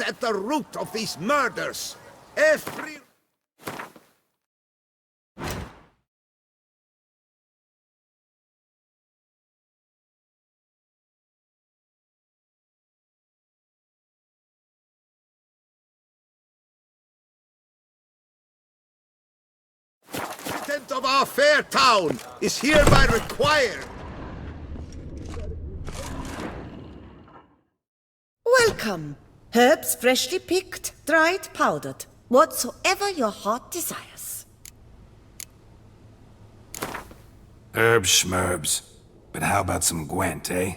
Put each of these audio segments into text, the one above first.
at the root of these murders. Every... of our fair town is hereby required. Welcome. Herbs freshly picked, dried, powdered. Whatsoever your heart desires. Herbs schmerbs. But how about some Gwent, eh?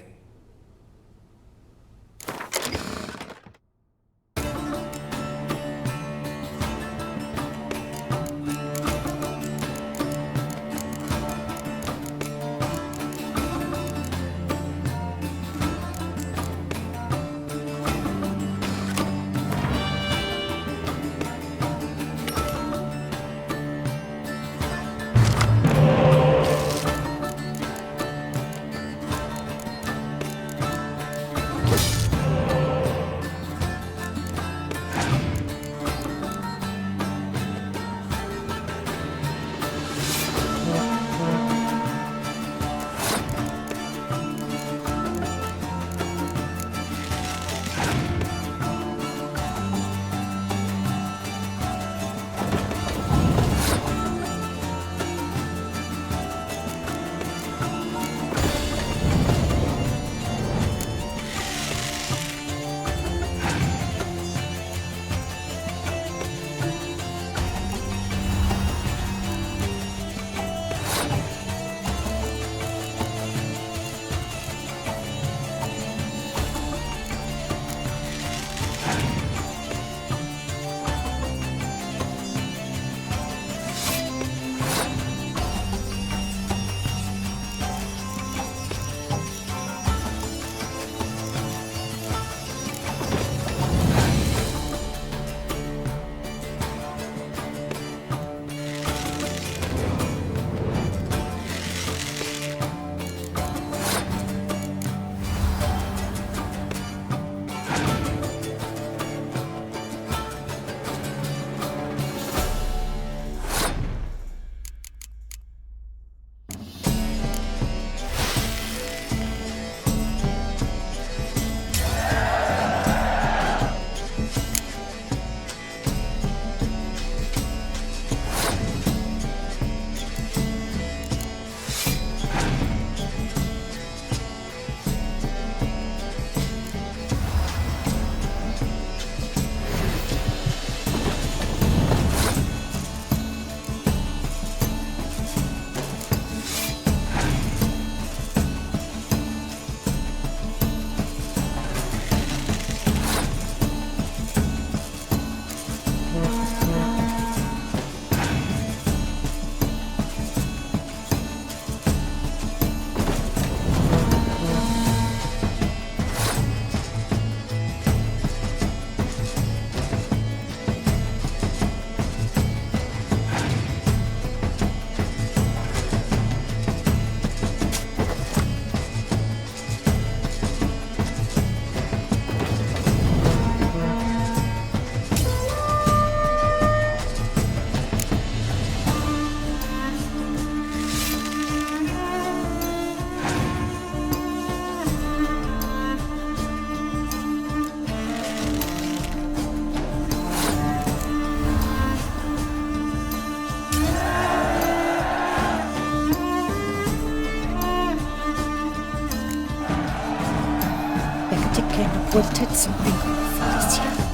wollte zum Bingo fahren.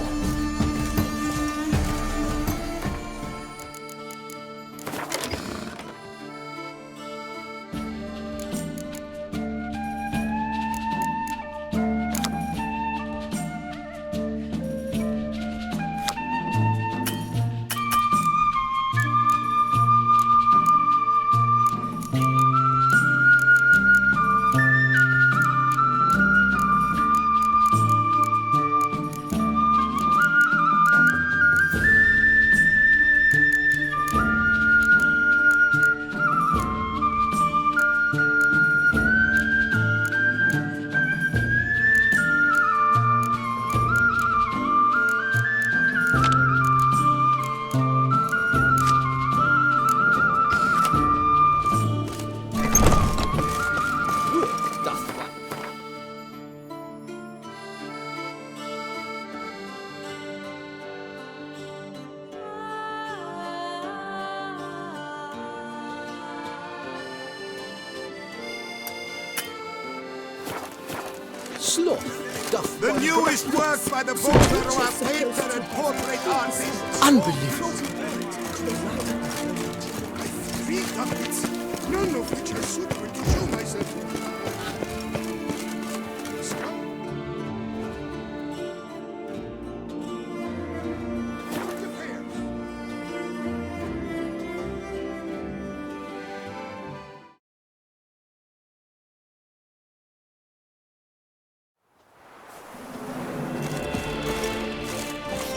sloth doth The one newest work by the Bolero painter and portrait artist. unbelievable. Three ducats, none of which I should going to show myself.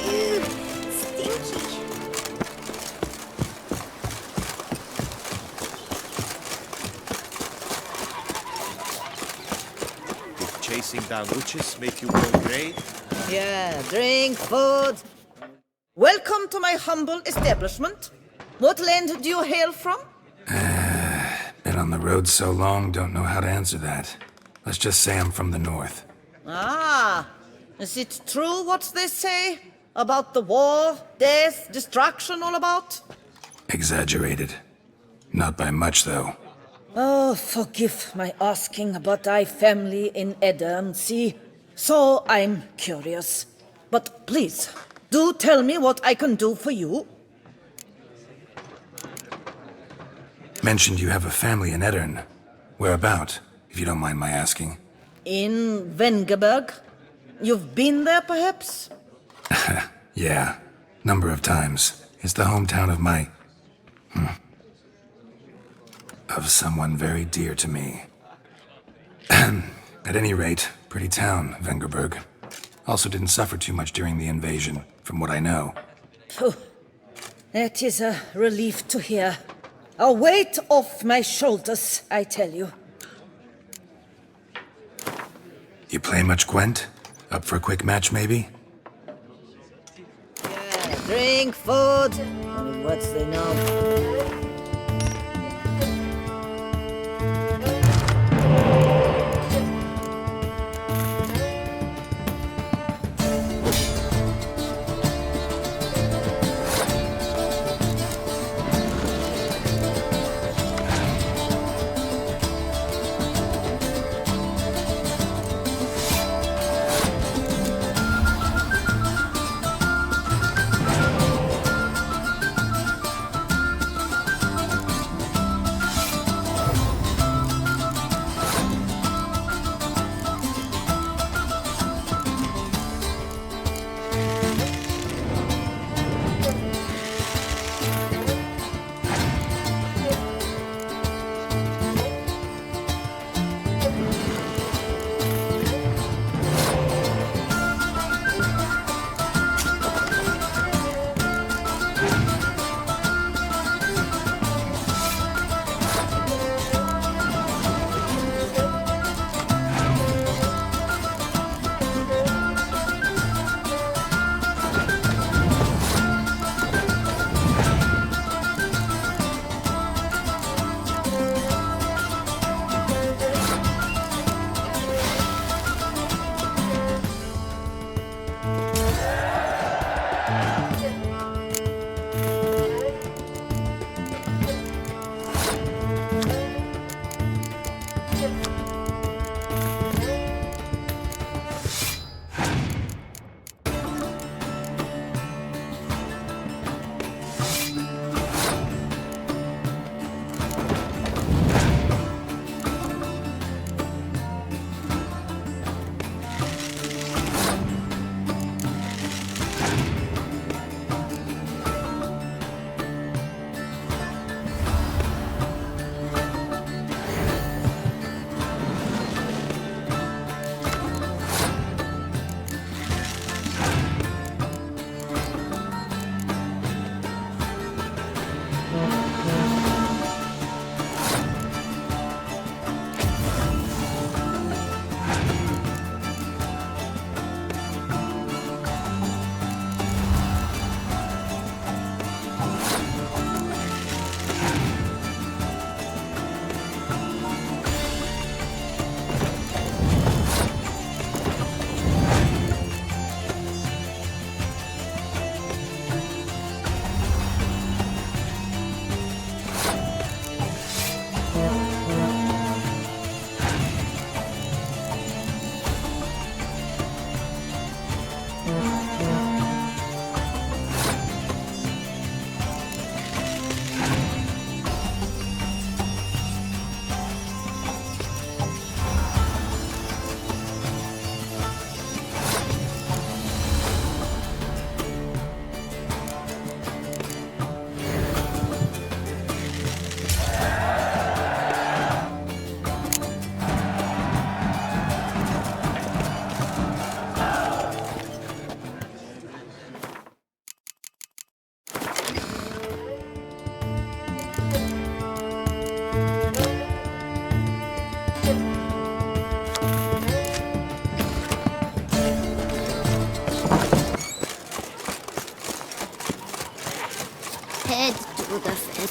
Ew, stinky. Did chasing down witches make you go grey? Yeah, drink, food. Welcome to my humble establishment. What land do you hail from? Been on the road so long, don't know how to answer that. Let's just say I'm from the north. Ah, is it true what they say about the war, death, destruction all about? Exaggerated. Not by much, though. Oh, forgive my asking, but I family in Edern, see? So I'm curious. But please, do tell me what I can do for you. Mentioned you have a family in Eddern. Whereabout, if you don't mind my asking? In Vengerberg. You've been there, perhaps? Yeah, number of times. It's the hometown of my... of someone very dear to me. At any rate, pretty town, Vengerberg. Also didn't suffer too much during the invasion, from what I know. Phew. That is a relief to hear. A weight off my shoulders, I tell you. You play much Gwent? Up for a quick match, maybe? Yeah, drink, food. Any words they know.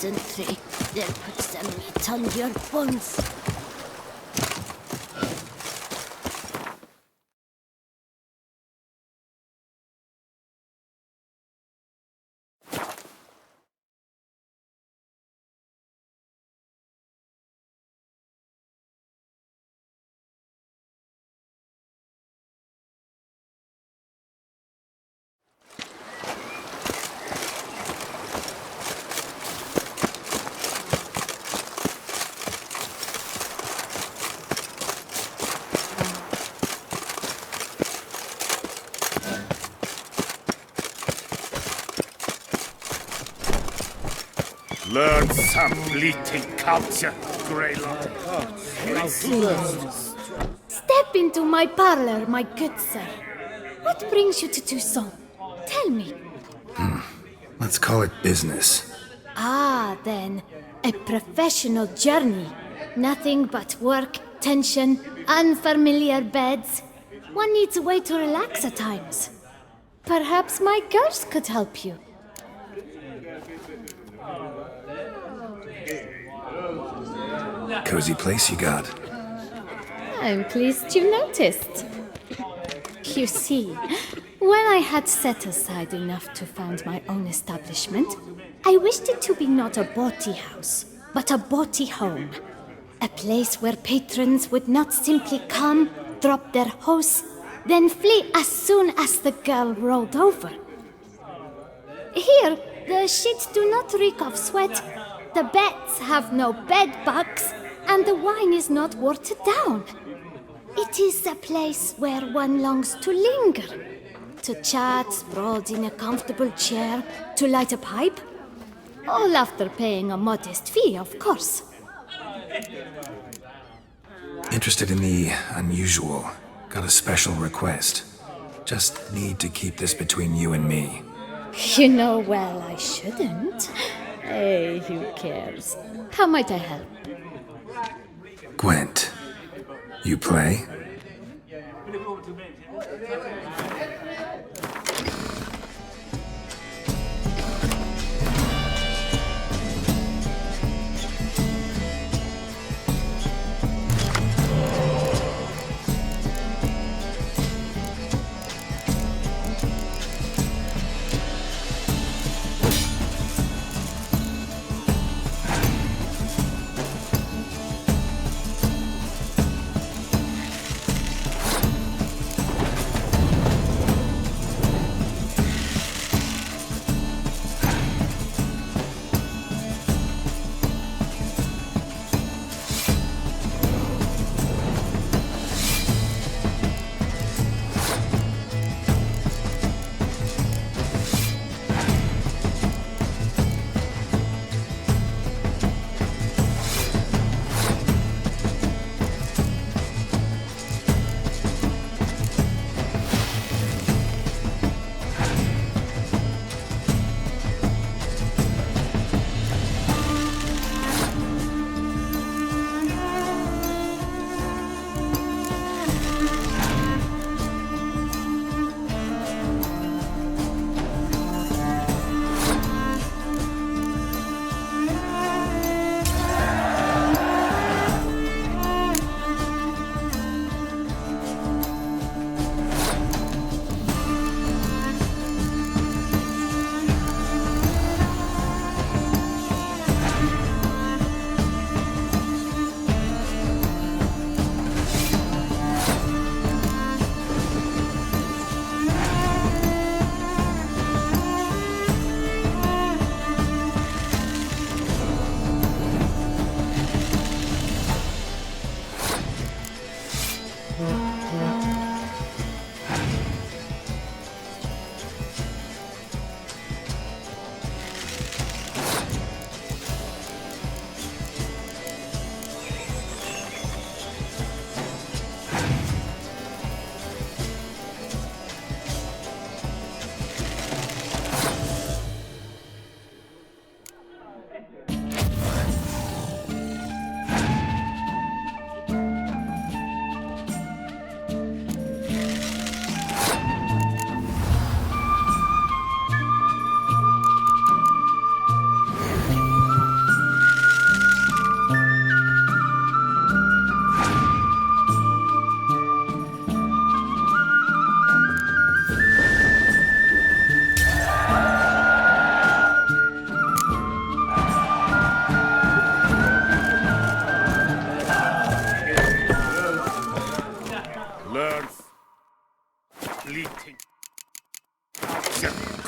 dysentery. They'll put some meat on your bones. Learn some bleating culture, Greylord. Step into my parlor, my good sir. What brings you to Toussaint? Tell me. Let's call it business. Ah, then, a professional journey. Nothing but work, tension, unfamiliar beds. One needs a way to relax at times. Perhaps my girls could help you. Cozy place you got. I'm pleased you noticed. You see, when I had set aside enough to found my own establishment, I wished it to be not a bawdy house, but a bawdy home. A place where patrons would not simply come, drop their hose, then flee as soon as the girl rolled over. Here, the sheets do not reek of sweat, the beds have no bed bugs, and the wine is not watered down. It is a place where one longs to linger, to chat sprawled in a comfortable chair, to light a pipe. All after paying a modest fee, of course. Interested in the unusual. Got a special request. Just need to keep this between you and me. You know well I shouldn't. Hey, who cares? How might I help? Gwent, you play?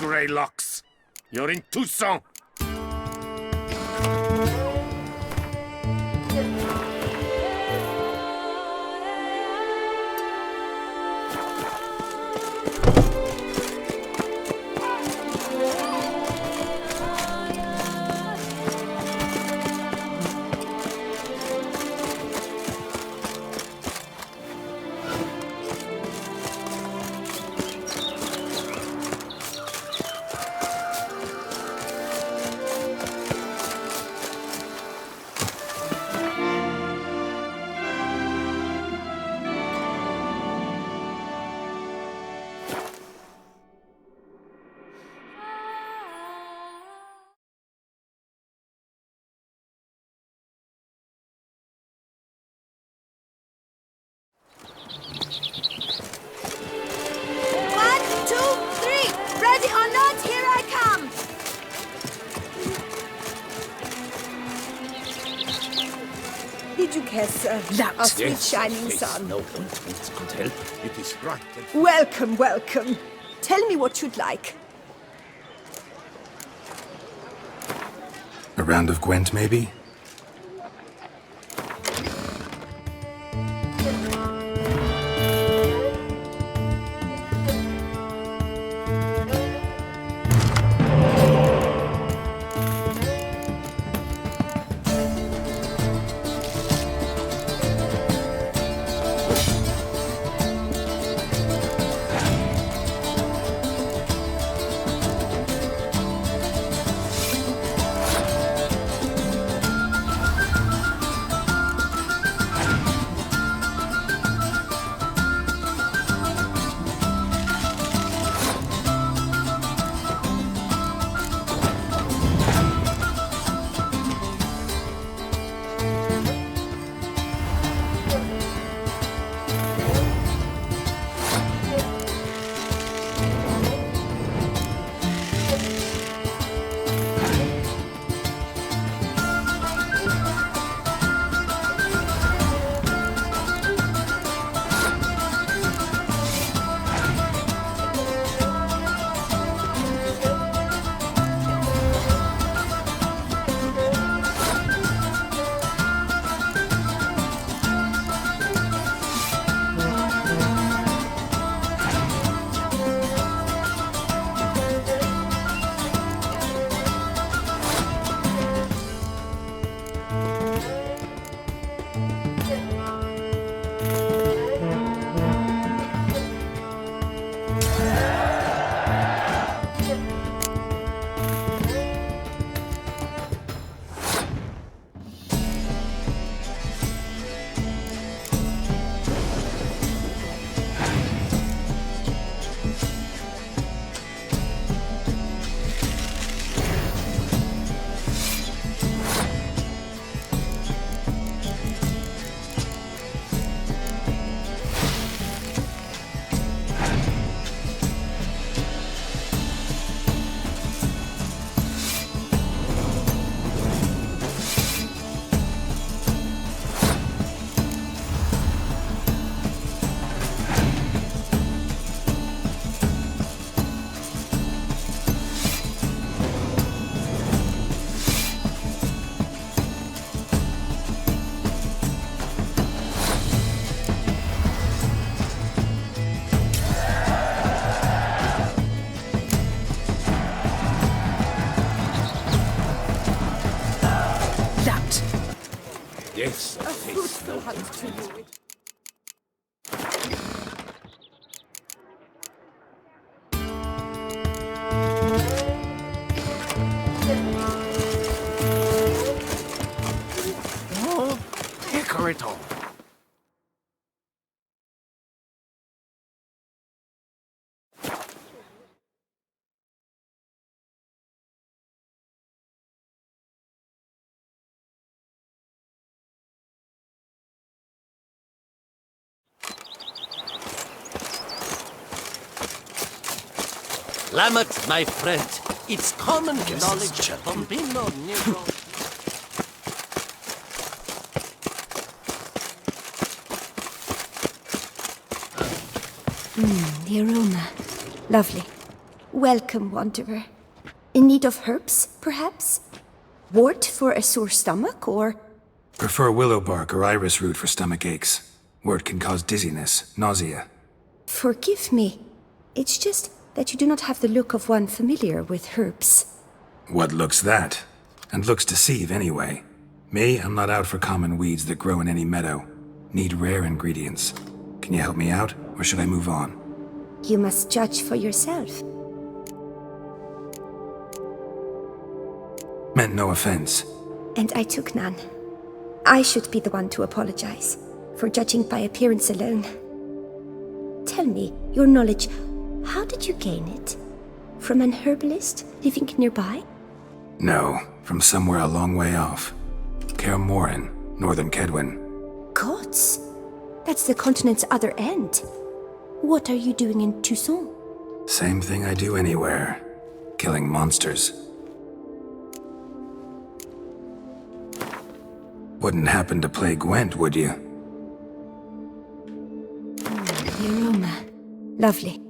Greylocks. You're in Toussaint. Our sweet shining sun. No ointment could help. It is right. Welcome, welcome. Tell me what you'd like. A round of Gwent, maybe? Yes, taste no Oh, decorator. Lamet, my friend. It's common knowledge. Bambino, Nero. The aroma. Lovely. Welcome, wanderer. In need of herbs, perhaps? Wort for a sore stomach, or... Prefer willow bark or iris root for stomach aches. Wort can cause dizziness, nausea. Forgive me. It's just that you do not have the look of one familiar with herbs. What looks that? And looks deceive anyway. Me, I'm not out for common weeds that grow in any meadow. Need rare ingredients. Can you help me out, or should I move on? You must judge for yourself. Meant no offense. And I took none. I should be the one to apologize for judging by appearance alone. Tell me, your knowledge, how did you gain it? From an herbalist living nearby? No, from somewhere a long way off. Kaer Morhen, northern Kedwin. Gods! That's the continent's other end. What are you doing in Toussaint? Same thing I do anywhere. Killing monsters. Wouldn't happen to play Gwent, would you? The aroma. Lovely.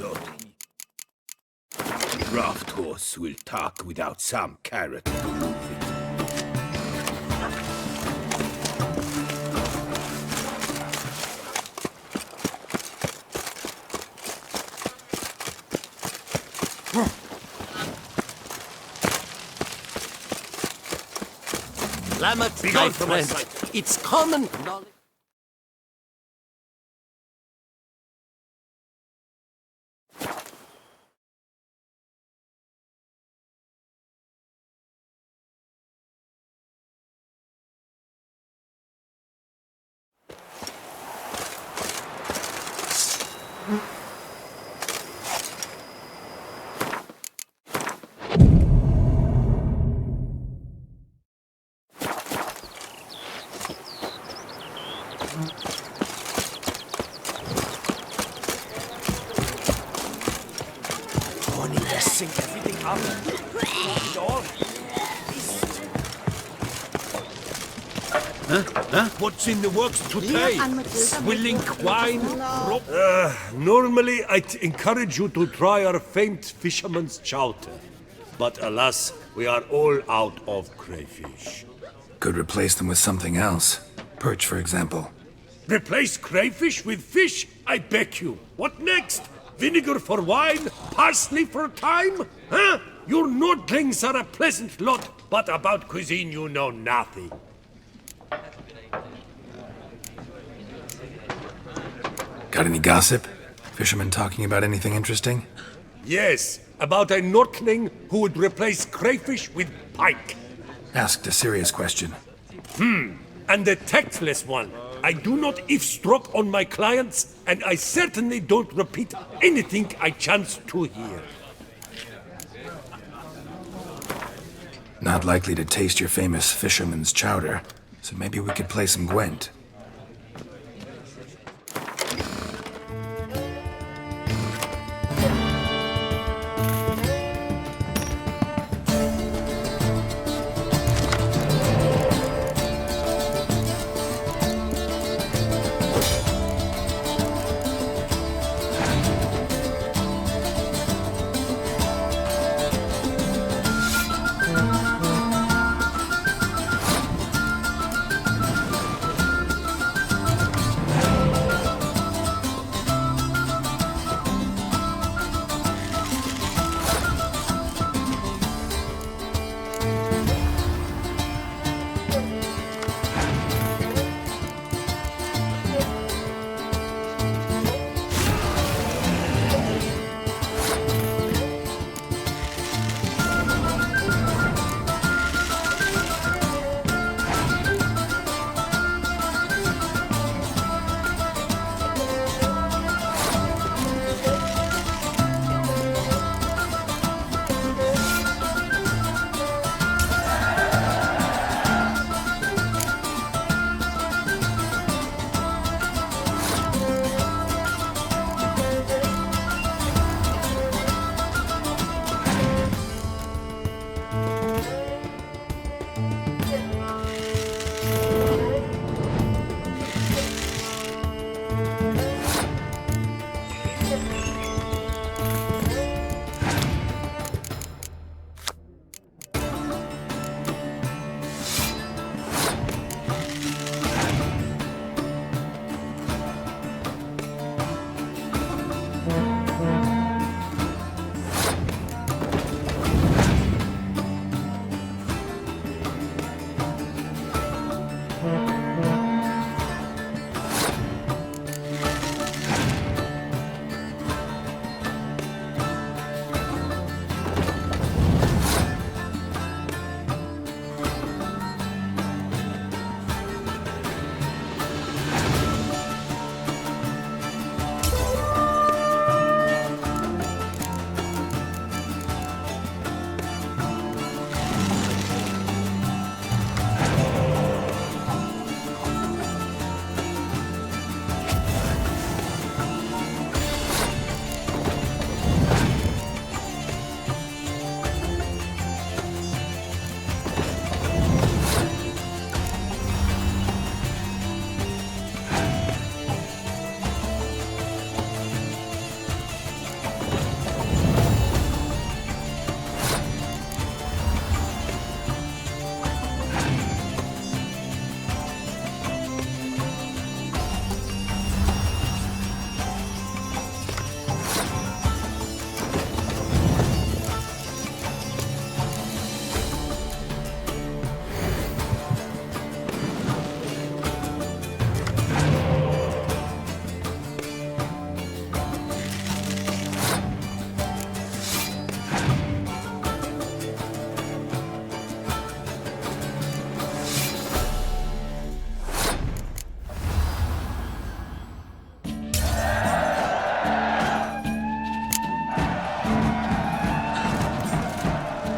dirty. Draft horse will talk without some carrot to prove it. Lamet, my gone from my friend. sight. It's common knowledge. Sink everything up. What's in the works today? Swilling wine? Normally, I'd encourage you to try our famed fisherman's chowder. But alas, we are all out of crayfish. Could replace them with something else. Perch, for example. Replace crayfish with fish? I beg you. What next? Vinegar for wine? Parsley for thyme? Huh? Your Nordlings are a pleasant lot, but about cuisine you know nothing. Got any gossip? Fishermen talking about anything interesting? Yes, about a Nordling who would replace crayfish with pike. Asked a serious question. And the tactless one. I do not eavesdrop on my clients, and I certainly don't repeat anything I chance to hear. Not likely to taste your famous fisherman's chowder, so maybe we could play some Gwent.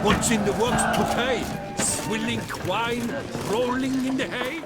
What's in the works today? Swilling wine, rolling in the hay?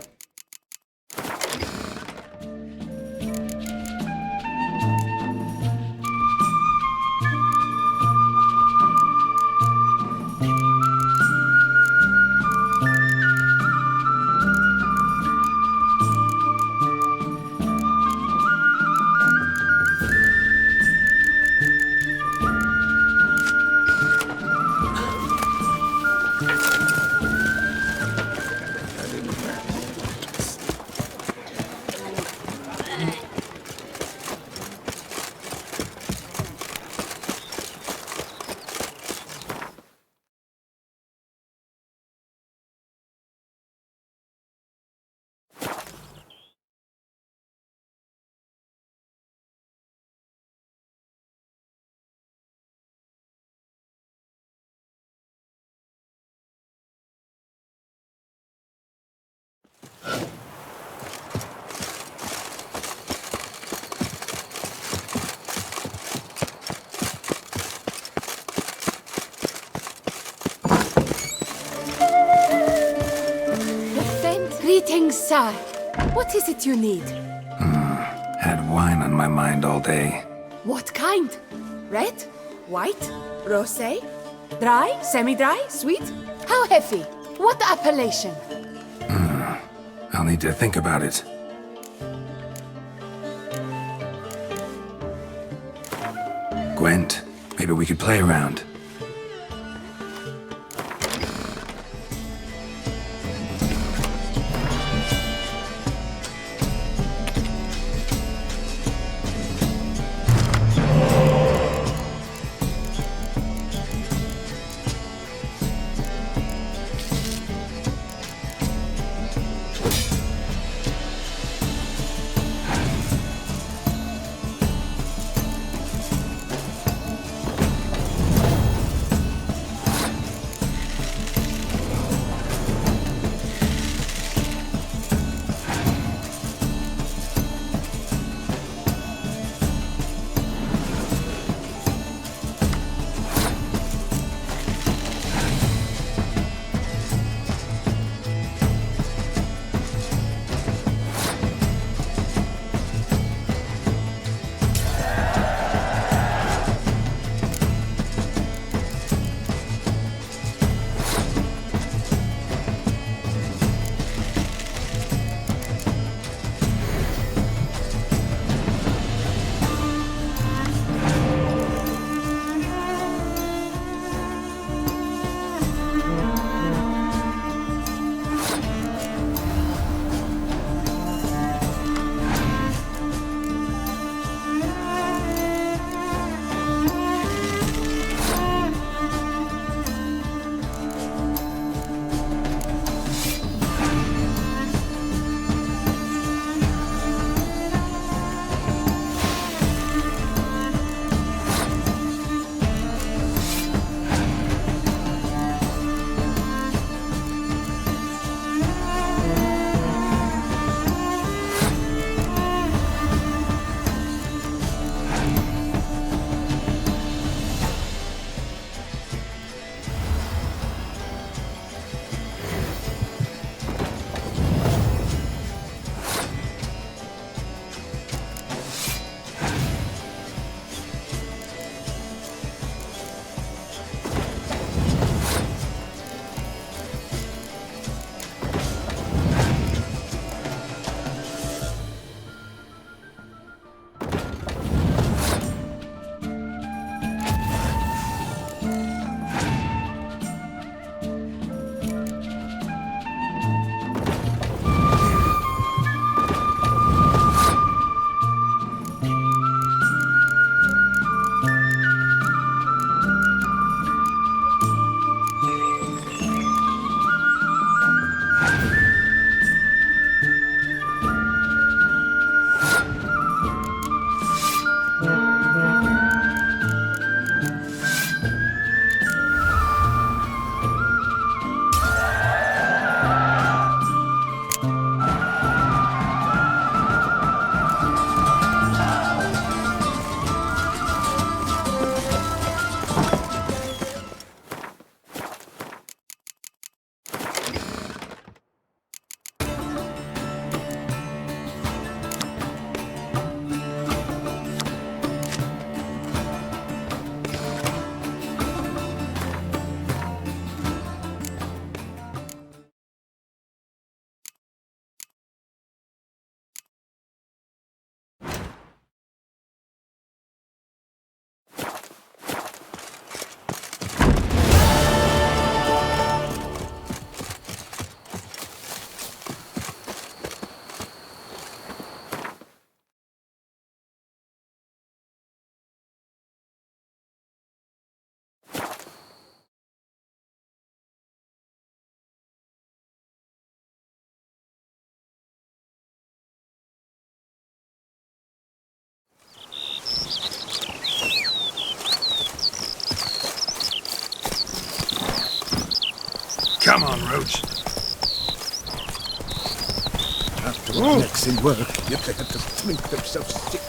Greetings, sir. What is it you need? Had wine on my mind all day. What kind? Red? White? Rosé? Dry? Semi-dry? Sweet? How heavy? What appellation? I'll need to think about it. Gwent, maybe we could play around. Come on, Roach. After the necks in work, yet they had to drink themselves sick.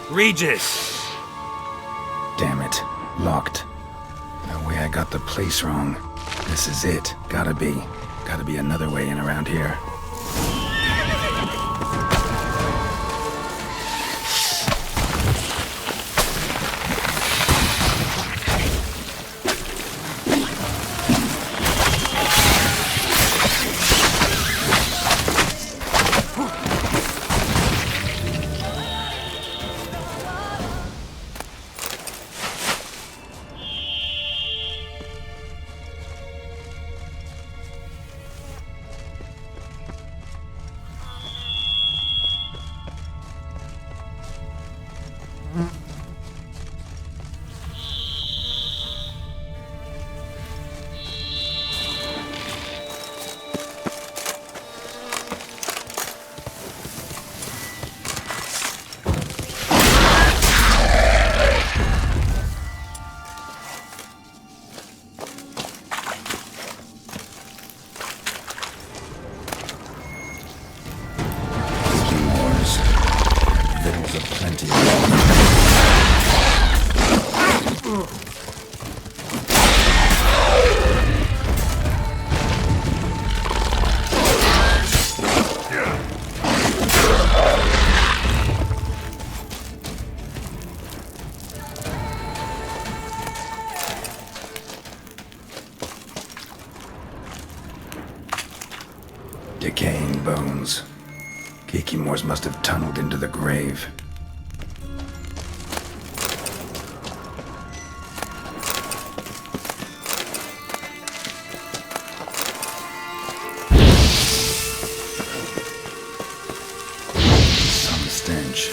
Regis! Damn it. Locked. No way I got the place wrong. This is it. Gotta be another way in around here. Decaying bones. Kikimores must have tunneled into the grave. Some stench.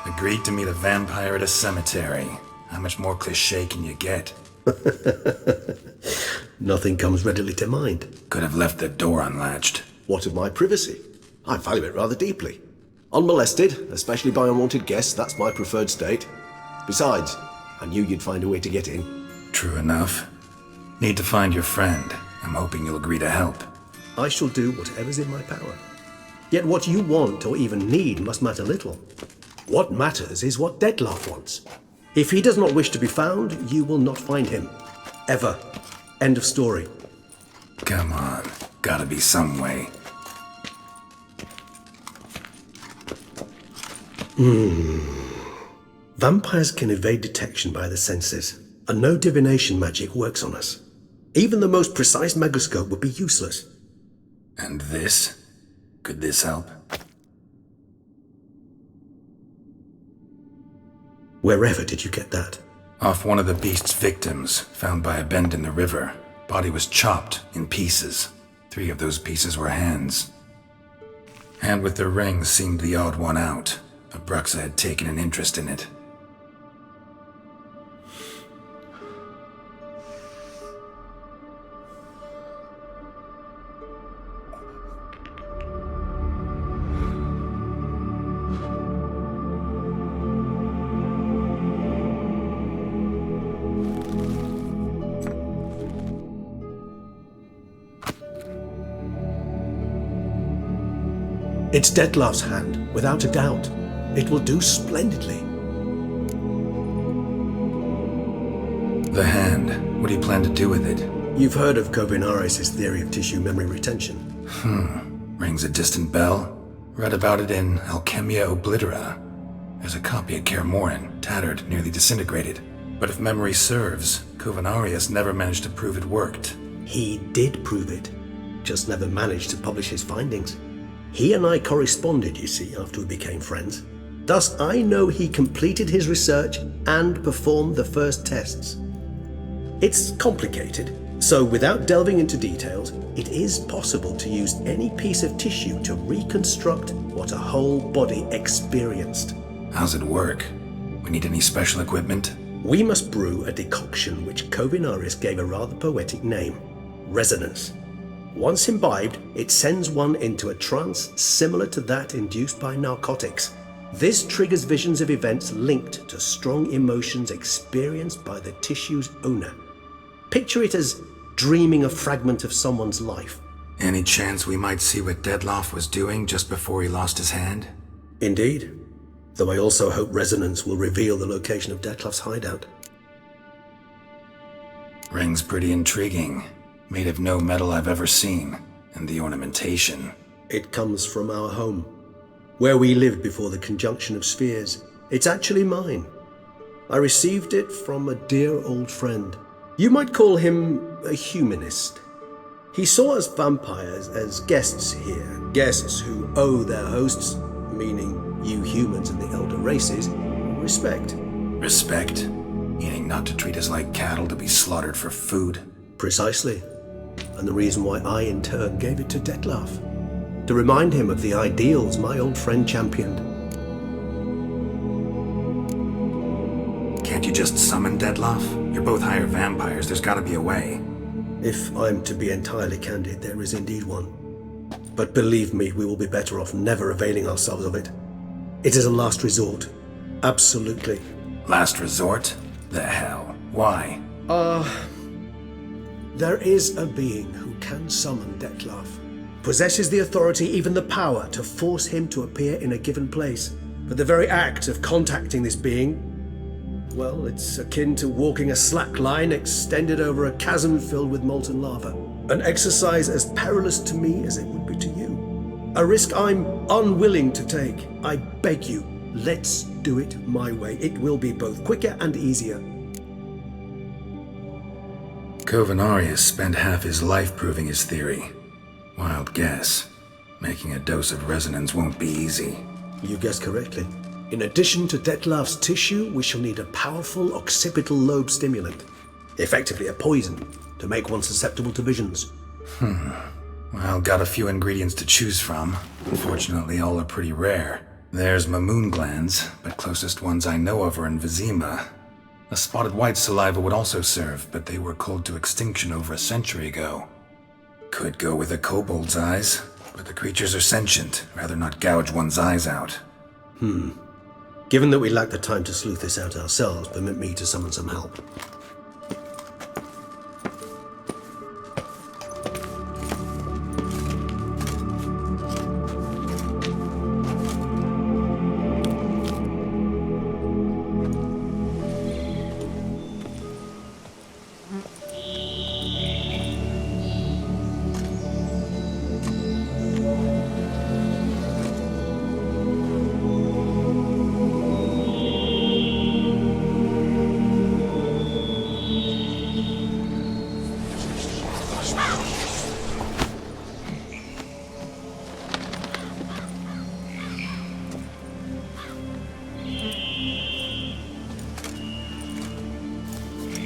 Agreed to meet a vampire at a cemetery. How much more cliché can you get? Nothing comes readily to mind. Could have left the door unlatched. What of my privacy? I value it rather deeply. Unmolested, especially by unwanted guests, that's my preferred state. Besides, I knew you'd find a way to get in. True enough. Need to find your friend. I'm hoping you'll agree to help. I shall do whatever's in my power. Yet what you want or even need must matter little. What matters is what Deadlark wants. If he does not wish to be found, you will not find him. Ever. End of story. Come on. Gotta be some way. Vampires can evade detection by the senses, and no divination magic works on us. Even the most precise megascope would be useless. And this? Could this help? Wherever did you get that? Off one of the beast's victims, found by a bend in the river. Body was chopped in pieces. 3 of those pieces were hands. Hand with the ring seemed the odd one out. Abruxa had taken an interest in it. It's Detlef's hand, without a doubt. It will do splendidly. The hand. What do you plan to do with it? You've heard of Kovinaris' theory of tissue memory retention. Rings a distant bell. Read about it in Alchemia Oblitera. There's a copy at Kaer Morhen, tattered, nearly disintegrated. But if memory serves, Kovinaris never managed to prove it worked. He did prove it, just never managed to publish his findings. He and I corresponded, you see, after we became friends. Thus, I know he completed his research and performed the first tests. It's complicated, so without delving into details, it is possible to use any piece of tissue to reconstruct what a whole body experienced. How's it work? We need any special equipment? We must brew a decoction which Kovinaris gave a rather poetic name, resonance. Once imbibed, it sends one into a trance similar to that induced by narcotics. This triggers visions of events linked to strong emotions experienced by the tissue's owner. Picture it as dreaming a fragment of someone's life. Any chance we might see what Detlef was doing just before he lost his hand? Indeed. Though I also hope resonance will reveal the location of Detlef's hideout. Ring's pretty intriguing. Made of no metal I've ever seen. And the ornamentation. It comes from our home, where we lived before the conjunction of spheres. It's actually mine. I received it from a dear old friend. You might call him a humanist. He saw us vampires as guests here, guests who owe their hosts, meaning you humans and the elder races, respect. Respect? Meaning not to treat us like cattle to be slaughtered for food? Precisely. And the reason why I in turn gave it to Detlef, to remind him of the ideals my old friend championed. Can't you just summon Detlef? You're both higher vampires, there's gotta be a way. If I'm to be entirely candid, there is indeed one. But believe me, we will be better off never availing ourselves of it. It is a last resort. Absolutely. Last resort? The hell? Why? There is a being who can summon Detlef. Possesses the authority, even the power, to force him to appear in a given place. But the very act of contacting this being, well, it's akin to walking a slack line extended over a chasm filled with molten lava. An exercise as perilous to me as it would be to you. A risk I'm unwilling to take. I beg you, let's do it my way. It will be both quicker and easier. Kovinaris spent half his life proving his theory. Wild guess. Making a dose of resonance won't be easy. You guessed correctly. In addition to Detlef's tissue, we shall need a powerful occipital lobe stimulant. Effectively a poison, to make one susceptible to visions. Well, got a few ingredients to choose from. Unfortunately, all are pretty rare. There's mamoon glands, but closest ones I know of are in Vizima. A spotted white saliva would also serve, but they were cold to extinction over a century ago. Could go with a kobold's eyes, but the creatures are sentient. Rather not gouge one's eyes out. Given that we lack the time to sleuth this out ourselves, permit me to summon some help.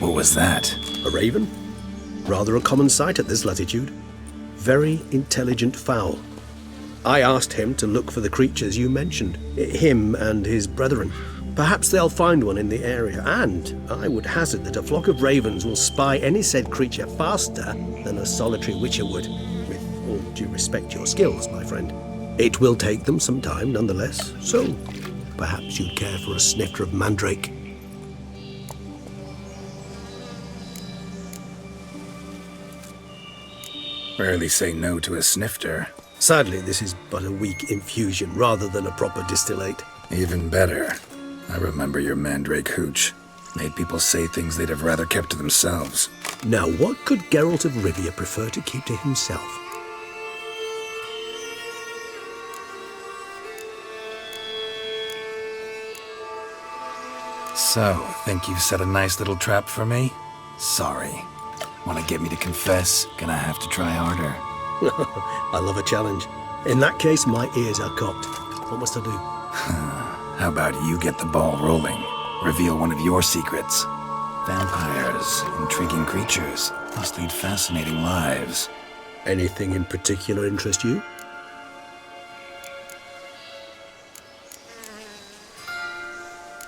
What was that? A raven? Rather a common sight at this latitude. Very intelligent fowl. I asked him to look for the creatures you mentioned, him and his brethren. Perhaps they'll find one in the area, and I would hazard that a flock of ravens will spy any said creature faster than a solitary witcher would, with all due respect to your skills, my friend. It will take them some time, nonetheless, so perhaps you'd care for a snifter of mandrake. Rarely say no to a snifter. Sadly, this is but a weak infusion rather than a proper distillate. Even better. I remember your mandrake hooch. Made people say things they'd have rather kept to themselves. Now, what could Geralt of Rivia prefer to keep to himself? So, think you've set a nice little trap for me? Sorry. Want to get me to confess? Gonna have to try harder. I love a challenge. In that case, my ears are cocked. What must I do? How about you get the ball rolling? Reveal one of your secrets. Vampires, intriguing creatures, must lead fascinating lives. Anything in particular interest you?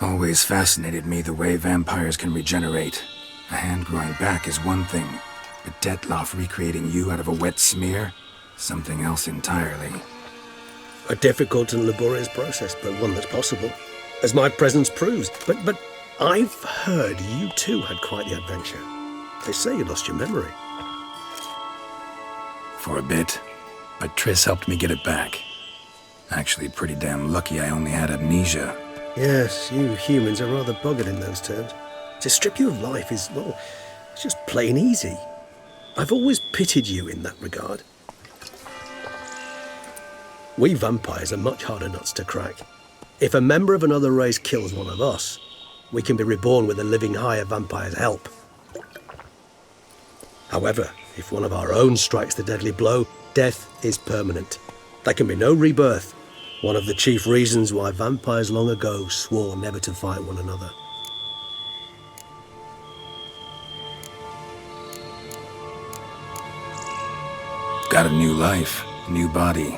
Always fascinated me the way vampires can regenerate. A hand growing back is one thing, but Detloff recreating you out of a wet smear? Something else entirely. A difficult and laborious process, but one that's possible, as my presence proves. But I've heard you too had quite the adventure. They say you lost your memory. For a bit, but Triss helped me get it back. Actually, pretty damn lucky I only had amnesia. Yes, you humans are rather buggered in those terms. To strip you of life is, well, it's just plain easy. I've always pitied you in that regard. We vampires are much harder nuts to crack. If a member of another race kills one of us, we can be reborn with a living higher vampire's help. However, if one of our own strikes the deadly blow, death is permanent. There can be no rebirth. One of the chief reasons why vampires long ago swore never to fight one another. Got a new life, new body.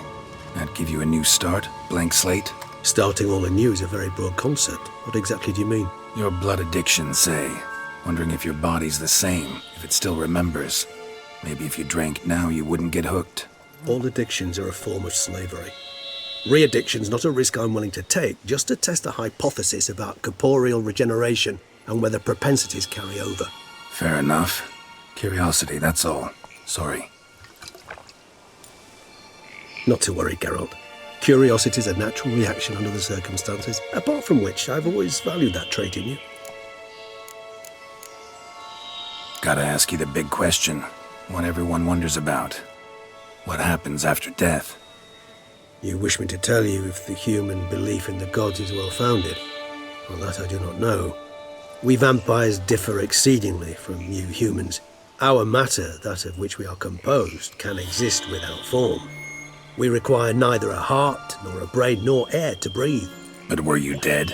That give you a new start? Blank slate? Starting all anew is a very broad concept. What exactly do you mean? Your blood addiction, say. Wondering if your body's the same, if it still remembers. Maybe if you drank now, you wouldn't get hooked. All addictions are a form of slavery. Re-addiction's not a risk I'm willing to take, just to test a hypothesis about corporeal regeneration and whether propensities carry over. Fair enough. Curiosity, that's all. Sorry. Not to worry, Geralt. Curiosity is a natural reaction under the circumstances, apart from which I've always valued that trait in you. Gotta ask you the big question. What everyone wonders about. What happens after death? You wish me to tell you if the human belief in the gods is well-founded? Well, that I do not know. We vampires differ exceedingly from you humans. Our matter, that of which we are composed, can exist without form. We require neither a heart, nor a brain, nor air to breathe. But were you dead?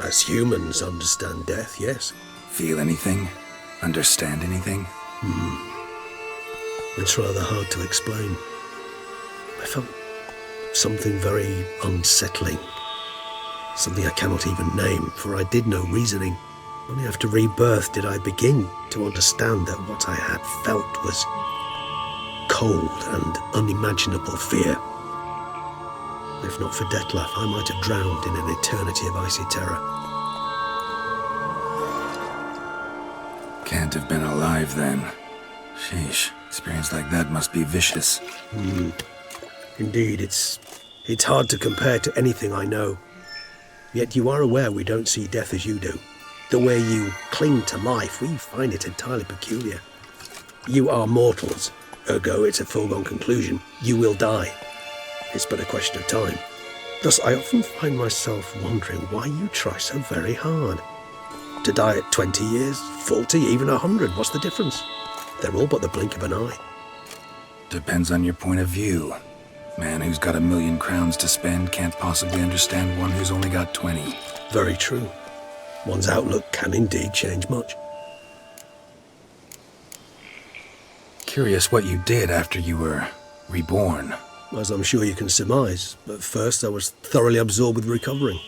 As humans understand death, yes. Feel anything? Understand anything? It's rather hard to explain. I felt something very unsettling. Something I cannot even name, for I did no reasoning. Only after rebirth did I begin to understand that what I had felt was cold and unimaginable fear. If not for Detlaff, I might have drowned in an eternity of icy terror. Can't have been alive then. Sheesh, experience like that must be vicious. Indeed, it's hard to compare to anything I know. Yet you are aware we don't see death as you do. The way you cling to life, we find it entirely peculiar. You are mortals, ergo it's a foregone conclusion. You will die. It's but a question of time. Thus, I often find myself wondering why you try so very hard. To die at 20 years, 40, even 100, what's the difference? They're all but the blink of an eye. Depends on your point of view. Man who's got 1,000,000 crowns to spend can't possibly understand one who's only got 20. Very true. One's outlook can indeed change much. Curious what you did after you were reborn. As I'm sure you can surmise, at first I was thoroughly absorbed with recovering.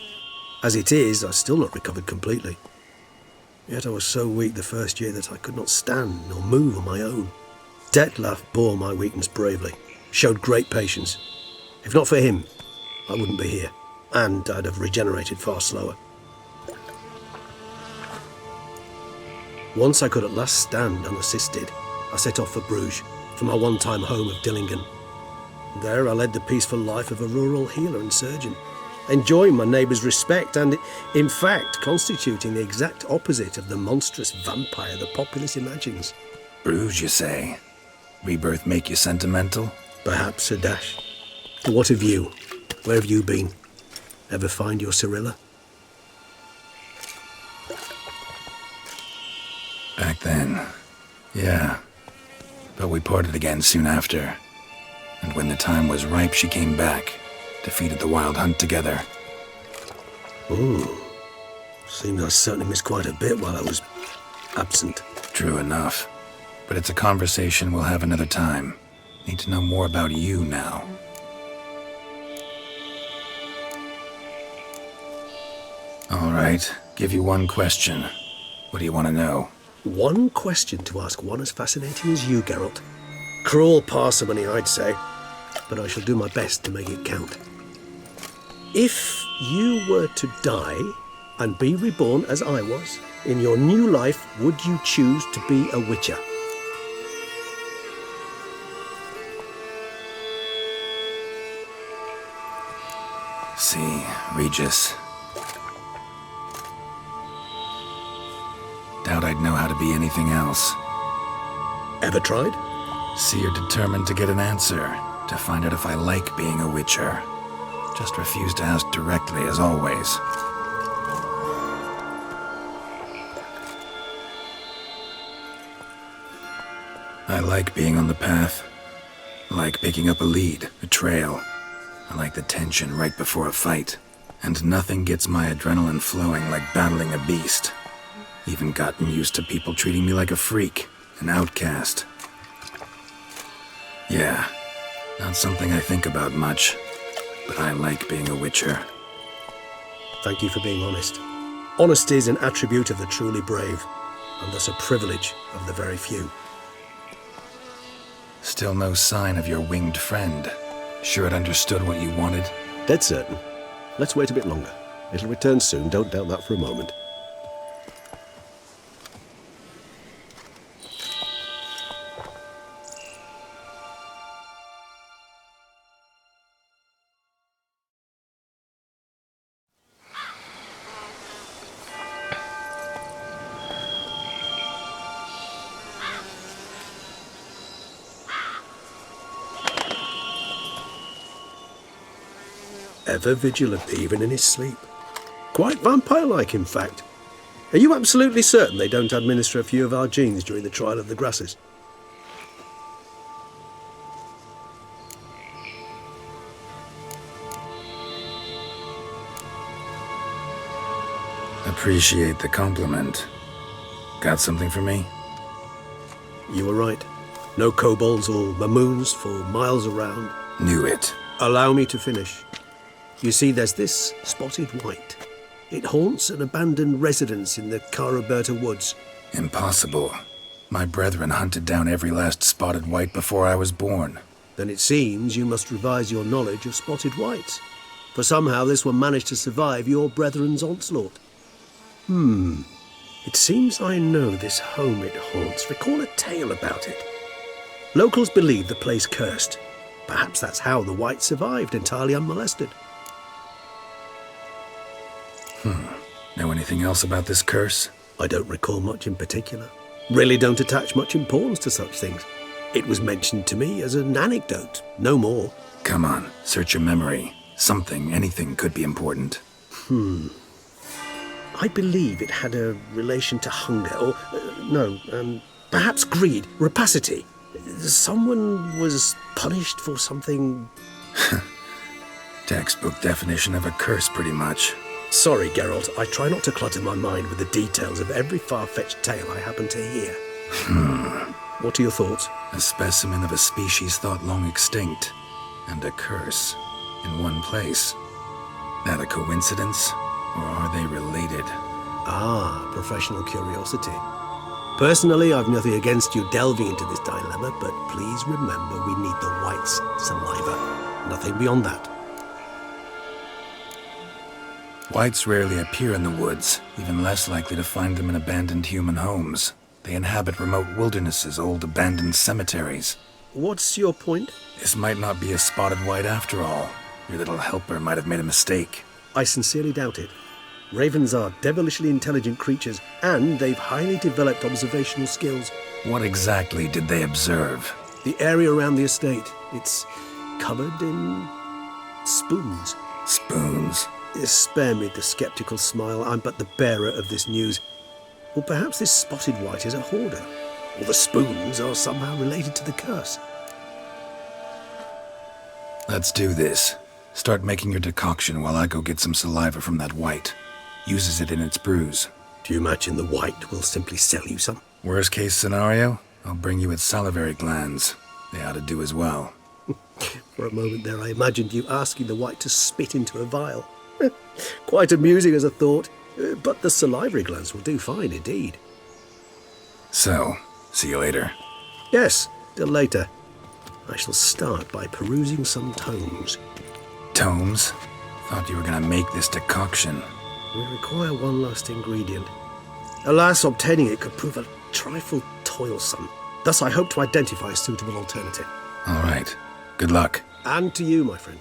As it is, I've still not recovered completely. Yet I was so weak the first year that I could not stand nor move on my own. Detlef bore my weakness bravely, showed great patience. If not for him, I wouldn't be here, and I'd have regenerated far slower. Once I could at last stand unassisted, I set off for Bruges, for my one-time home of Dillingen. There I led the peaceful life of a rural healer and surgeon, enjoying my neighbours' respect and, in fact, constituting the exact opposite of the monstrous vampire the populace imagines. Bruges, you say? Rebirth make you sentimental? Perhaps a dash. But what of you? Where have you been? Ever find your Cyrilla? Back then, yeah. But we parted again soon after. And when the time was ripe, she came back, defeated the wild hunt together. Ooh. Seems I certainly missed quite a bit while I was absent. True enough. But it's a conversation we'll have another time. Need to know more about you now. All right, give you one question. What do you want to know? One question to ask one as fascinating as you, Geralt. Cruel parsimony, I'd say, but I shall do my best to make it count. If you were to die and be reborn as I was, in your new life, would you choose to be a witcher? See, Regis. Doubt I'd know how to be anything else. Ever tried? See, you're determined to get an answer, to find out if I like being a witcher. Just refuse to ask directly, as always. I like being on the path. I like picking up a lead, a trail. I like the tension right before a fight. And nothing gets my adrenaline flowing like battling a beast. Even gotten used to people treating me like a freak, an outcast. Yeah, not something I think about much, but I like being a witcher. Thank you for being honest. Honesty is an attribute of the truly brave, and thus a privilege of the very few. Still no sign of your winged friend. Sure it understood what you wanted? Dead certain. Let's wait a bit longer. It'll return soon, don't doubt that for a moment. Ever vigilant, even in his sleep. Quite vampire-like, in fact. Are you absolutely certain they don't administer a few of our genes during the trial of the grasses? Appreciate the compliment. Got something for me? You were right. No kobolds or mamoons for miles around. Knew it. Allow me to finish. You see, there's this spotted white. It haunts an abandoned residence in the Caraberta woods. Impossible. My brethren hunted down every last spotted white before I was born. Then it seems you must revise your knowledge of spotted whites. For somehow this one managed to survive your brethren's onslaught. It seems I know this home it haunts. Recall a tale about it. Locals believe the place cursed. Perhaps that's how the white survived entirely unmolested. Know anything else about this curse? I don't recall much in particular. Really don't attach much importance to such things. It was mentioned to me as an anecdote, no more. Come on, search your memory. Something, anything could be important. I believe it had a relation to hunger, or, perhaps greed, rapacity. Someone was punished for something... Textbook definition of a curse, pretty much. Sorry, Geralt, I try not to clutter my mind with the details of every far-fetched tale I happen to hear. What are your thoughts? A specimen of a species thought long extinct, and a curse, in one place. That a coincidence, or are they related? Ah, professional curiosity. Personally, I've nothing against you delving into this dilemma, but please remember we need the white's saliva. Nothing beyond that. Whites rarely appear in the woods, even less likely to find them in abandoned human homes. They inhabit remote wildernesses, old abandoned cemeteries. What's your point? This might not be a spotted white after all. Your little helper might have made a mistake. I sincerely doubt it. Ravens are devilishly intelligent creatures, and they've highly developed observational skills. What exactly did they observe? The area around the estate. It's covered in spoons. Spoons? Spare me the skeptical smile. I'm but the bearer of this news. Or perhaps this spotted white is a hoarder. Or the spoons are somehow related to the curse. Let's do this. Start making your decoction while I go get some saliva from that white. Uses it in its brews. Do you imagine the white will simply sell you some? Worst case scenario, I'll bring you its salivary glands. They ought to do as well. For a moment there I imagined you asking the white to spit into a vial. Quite amusing as a thought, but the salivary glands will do fine indeed. So, see you later. Yes, till later. I shall start by perusing some tomes. Tomes? Thought you were gonna make this decoction. We require one last ingredient. Alas, obtaining it could prove a trifle toilsome. Thus I hope to identify a suitable alternative. All right. Good luck. And to you, my friend.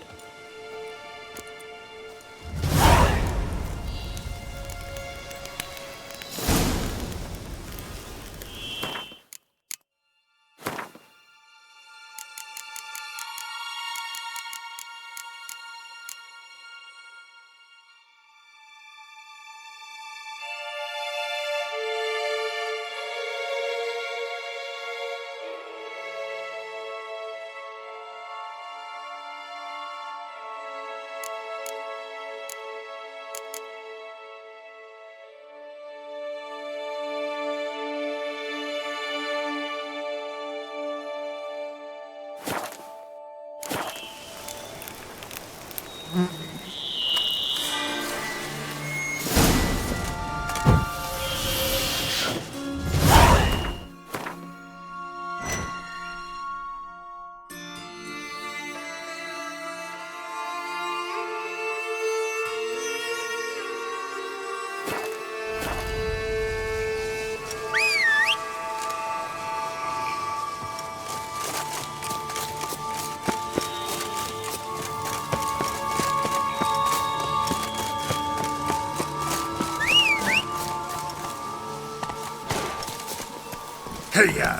Hey-ya!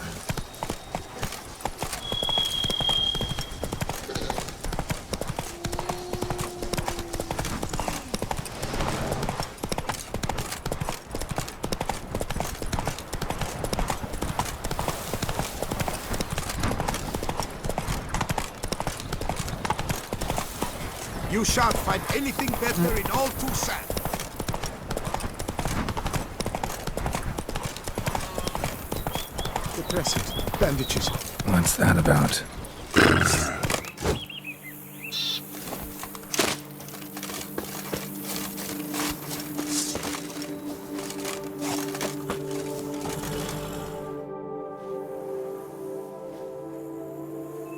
You shan't find anything better in all Toussaint. The dressings, bandages. What's that about?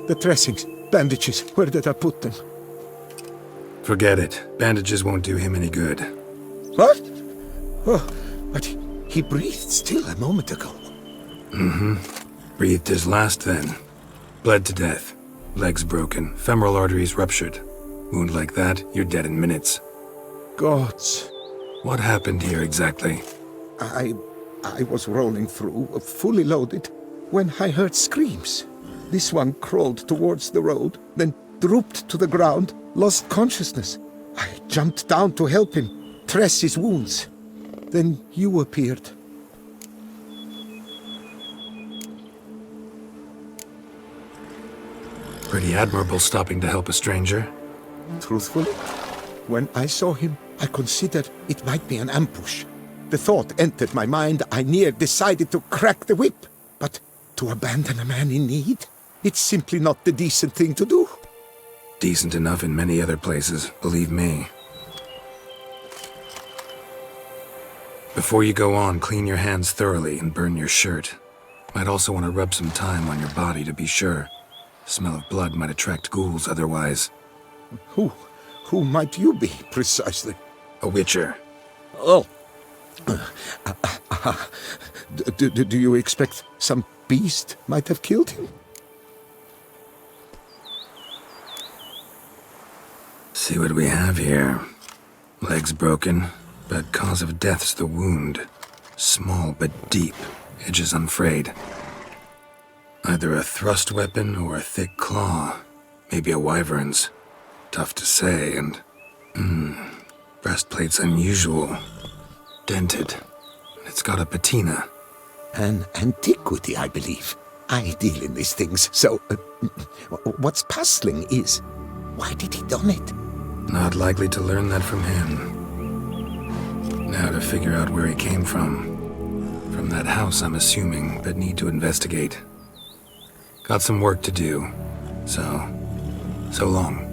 The dressings, bandages. Where did I put them? Forget it. Bandages won't do him any good. What? Oh, but he breathed still a moment ago. Mm-hmm. Breathed his last then. Bled to death. Legs broken. Femoral arteries ruptured. Wound like that, you're dead in minutes. Gods. What happened here exactly? I was rolling through, fully loaded, when I heard screams. This one crawled towards the road, then drooped to the ground, lost consciousness. I jumped down to help him, dress his wounds. Then you appeared. Pretty admirable stopping to help a stranger. Truthfully, when I saw him, I considered it might be an ambush. The thought entered my mind, I near decided to crack the whip. But to abandon a man in need? It's simply not the decent thing to do. Decent enough in many other places, believe me. Before you go on, clean your hands thoroughly and burn your shirt. Might also want to rub some thyme on your body to be sure. Smell of blood might attract ghouls otherwise. Who might you be, precisely? A witcher. Oh. Do you expect some beast might have killed him? See what we have here. Legs broken, but cause of death's the wound. Small but deep, edges unfrayed. Either a thrust weapon or a thick claw. Maybe a wyvern's. Tough to say, and... breastplate's unusual. Dented. It's got a patina. An antiquity, I believe. I deal in these things, so... what's puzzling is... why did he don it? Not likely to learn that from him. Now to figure out where he came from. From that house, I'm assuming, but need to investigate. Got some work to do, so long.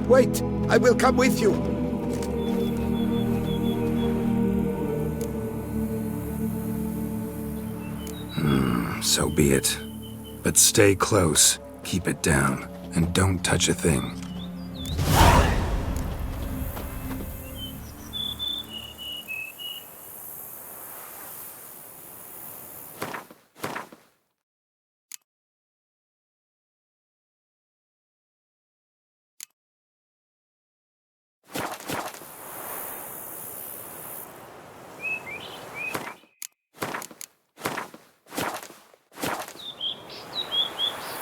Wait, I will come with you. So be it. But stay close, keep it down, and don't touch a thing.